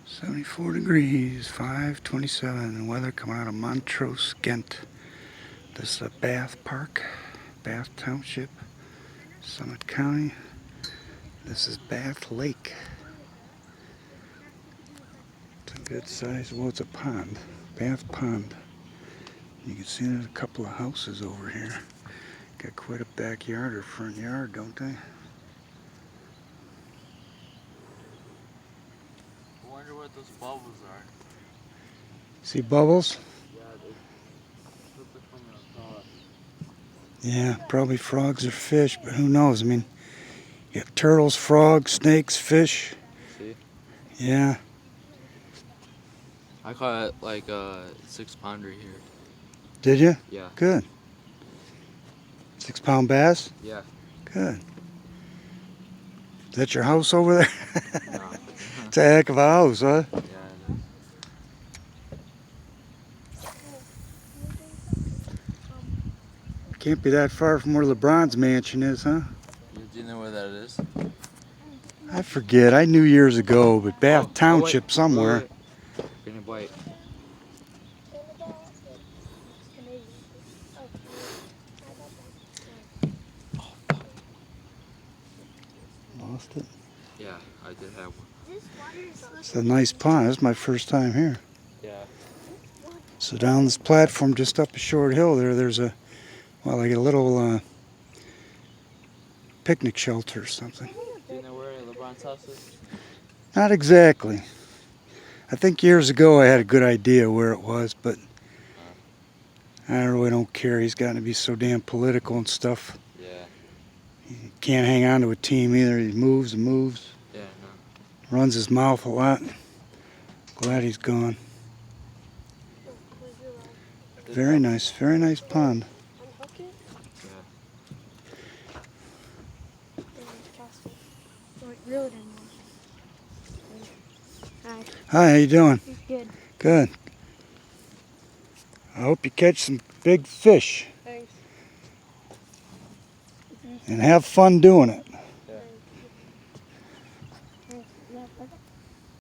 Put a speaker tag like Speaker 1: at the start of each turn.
Speaker 1: 74 degrees, 5:27. Weather coming out of Montrose, Ghent. This is Bath Park, Bath Township, Summit County. This is Bath Lake. It's a good size, well, it's a pond, Bath Pond. You can see there's a couple of houses over here. Got quite a backyard or front yard, don't they?
Speaker 2: I wonder what those bubbles are.
Speaker 1: See bubbles?
Speaker 2: Yeah, they look like from the top.
Speaker 1: Yeah, probably frogs or fish, but who knows? I mean, you have turtles, frogs, snakes, fish.
Speaker 2: See?
Speaker 1: Yeah.
Speaker 2: I caught like a 6-pounder here.
Speaker 1: Did you?
Speaker 2: Yeah.
Speaker 1: Good. 6-pound bass?
Speaker 2: Yeah.
Speaker 1: Good. Is that your house over there?
Speaker 2: No.
Speaker 1: It's a heck of a house, huh?
Speaker 2: Yeah, it is.
Speaker 1: Can't be that far from where LeBron's mansion is, huh?
Speaker 2: Do you know where that is?
Speaker 1: I forget. I knew years ago, but Bath
Speaker 2: Oh,
Speaker 1: Township
Speaker 2: wait.
Speaker 1: somewhere.
Speaker 2: Wait. Gonna bite.
Speaker 1: Lost it.
Speaker 2: Yeah, I did have one.
Speaker 1: It's a nice pond. This is my first time here.
Speaker 2: Yeah.
Speaker 1: So down this platform, just up a short hill there's a, well, like a little picnic shelter or something.
Speaker 2: Do you know where LeBron's house is?
Speaker 1: Not exactly. I think years ago I had a good idea where it was, but I really don't care. He's gotten to be so damn political and stuff.
Speaker 2: Yeah.
Speaker 1: He can't hang on to a team either. He moves and moves.
Speaker 2: Yeah,
Speaker 1: Runs his mouth a lot. Glad he's gone.
Speaker 2: no.
Speaker 1: Very nice pond.
Speaker 2: Yeah.
Speaker 1: Hi, how you doing?
Speaker 3: Good.
Speaker 1: Good. I hope you catch some big fish.
Speaker 3: Thanks.
Speaker 1: And have fun doing it.